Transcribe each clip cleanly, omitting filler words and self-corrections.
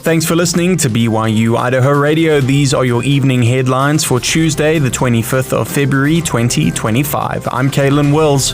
Thanks for listening to BYU-Idaho Radio. These are your evening headlines for Tuesday, the 25th of February, 2025. I'm Kaylin Wills.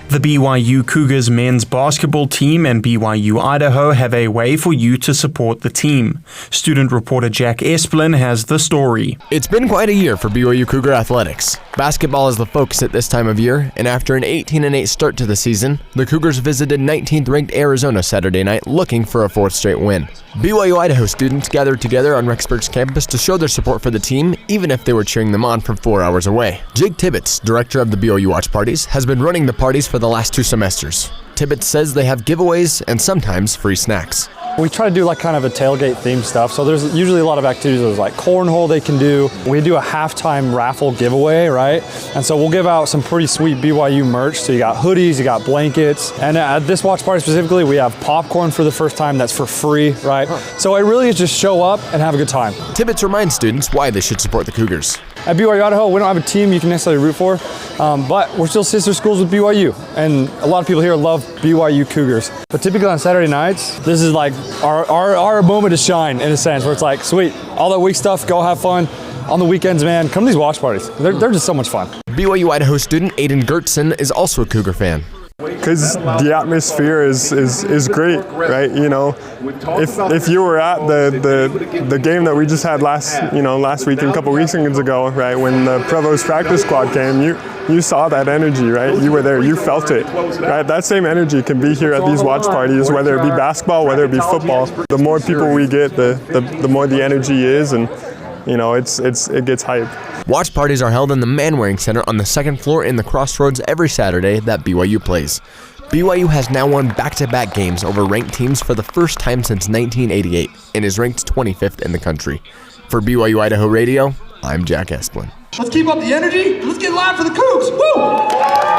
The BYU Cougars men's basketball team and BYU-Idaho have a way for you to support the team. Student reporter Jack Esplin has the story. It's been quite a year for BYU Cougar athletics. Basketball is the focus at this time of year, and after an 18-8 start to the season, the Cougars visited 19th-ranked Arizona Saturday night looking for a fourth straight win. BYU-Idaho students gathered together on Rexburg's campus to show their support for the team, even if they were cheering them on from 4 hours away. Jake Tibbetts, director of the BYU Watch Parties, has been running the parties for the last 2 semesters. Tibbetts says they have giveaways and sometimes free snacks. We try to do like kind of a tailgate themed stuff, so there's usually a lot of activities. There's like cornhole they can do. We do a halftime raffle giveaway, right? And so we'll give out some pretty sweet BYU merch. So you got hoodies, you got blankets, and at this watch party specifically, we have popcorn for the first time that's for free, right? So it really is just show up and have a good time. Tibbetts reminds students why they should support the Cougars. At BYU-Idaho, we don't have a team you can necessarily root for, but we're still sister schools with BYU, and a lot of people here love BYU Cougars. But typically on Saturday nights, this is like our moment to shine, in a sense, where it's like, sweet, all that week stuff, go have fun. On the weekends, man, come to these watch parties. They're just so much fun. BYU-Idaho student Aiden Gertson is also a Cougar fan. Because the atmosphere is great, right? You know, if you were at the game that we just had last week and a couple weekends ago, right, when the Provost practice squad came, you saw that energy, right? You were there, you felt it, right? That same energy can be here at these watch parties, whether it be basketball, whether it be football. The more people we get, the more the energy is, and you know, it gets hype. Watch parties are held in the Manwaring Center on the second floor in the Crossroads every Saturday that BYU plays. BYU has now won back-to-back games over ranked teams for the first time since 1988 and is ranked 25th in the country. For BYU-Idaho Radio, I'm Jack Esplin. Let's keep up the energy. Let's get live for the Cougs. Woo!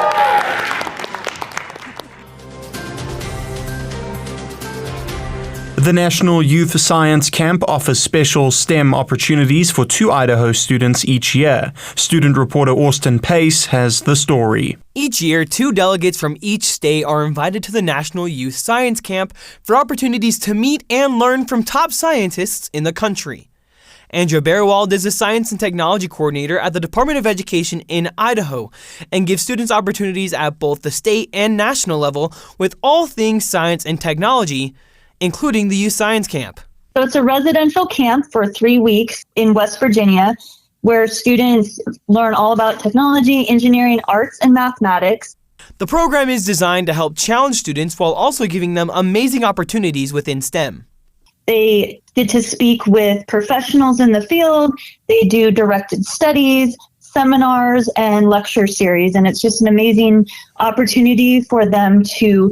The National Youth Science Camp offers special STEM opportunities for 2 Idaho students each year. Student reporter Austin Pace has the story. Each year, 2 delegates from each state are invited to the National Youth Science Camp for opportunities to meet and learn from top scientists in the country. Andrea Bearwald is the Science and Technology Coordinator at the Department of Education in Idaho and gives students opportunities at both the state and national level with all things science and technology, including the Youth Science Camp. So it's a residential camp for 3 weeks in West Virginia where students learn all about technology, engineering, arts, and mathematics. The program is designed to help challenge students while also giving them amazing opportunities within STEM. They get to speak with professionals in the field. They do directed studies, seminars, and lecture series, and it's just an amazing opportunity for them to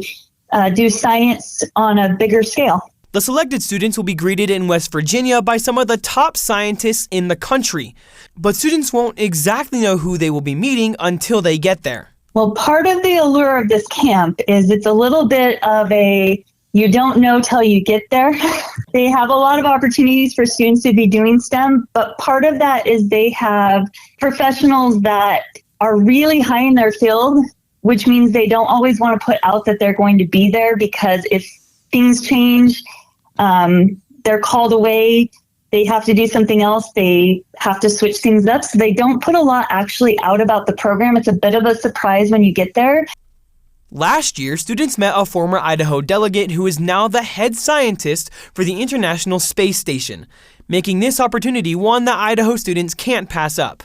do science on a bigger scale. The selected students will be greeted in West Virginia by some of the top scientists in the country, but students won't exactly know who they will be meeting until they get there. Well, part of the allure of this camp is it's a little bit of a you don't know till you get there. They have a lot of opportunities for students to be doing STEM, but part of that is they have professionals that are really high in their field, which means they don't always want to put out that they're going to be there, because if things change, they're called away, they have to do something else, they have to switch things up. So they don't put a lot actually out about the program. It's a bit of a surprise when you get there. Last year, students met a former Idaho delegate who is now the head scientist for the International Space Station, making this opportunity one that Idaho students can't pass up.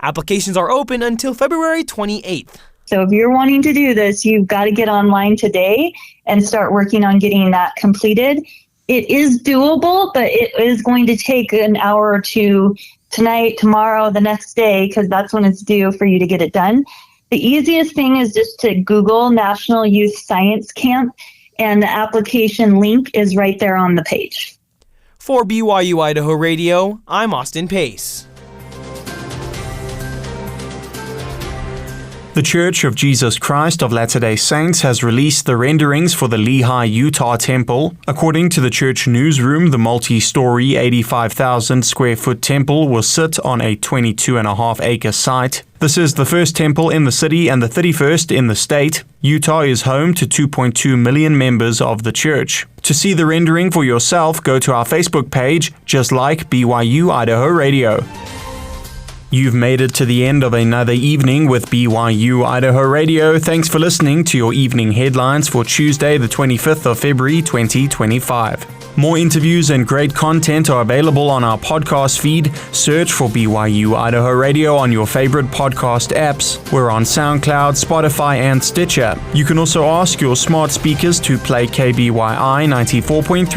Applications are open until February 28th. So if you're wanting to do this, you've got to get online today and start working on getting that completed. It is doable, but it is going to take an hour or two tonight, tomorrow, the next day, because that's when it's due for you to get it done. The easiest thing is just to Google National Youth Science Camp, and the application link is right there on the page. For BYU-Idaho Radio, I'm Austin Pace. The Church of Jesus Christ of Latter-day Saints has released the renderings for the Lehi Utah Temple. According to the church newsroom, the multi-story 85,000 square foot temple will sit on a 22.5-acre site. This is the first temple in the city and the 31st in the state. Utah is home to 2.2 million members of the church. To see the rendering for yourself, go to our Facebook page, just like BYU-Idaho Radio. You've made it to the end of another evening with BYU-Idaho Radio. Thanks for listening to your evening headlines for Tuesday, the 25th of February, 2025. More interviews and great content are available on our podcast feed. Search for BYU-Idaho Radio on your favorite podcast apps. We're on SoundCloud, Spotify, and Stitcher. You can also ask your smart speakers to play KBYI 94.3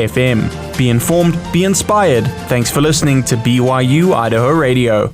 FM. Be informed, be inspired. Thanks for listening to BYU-Idaho Radio.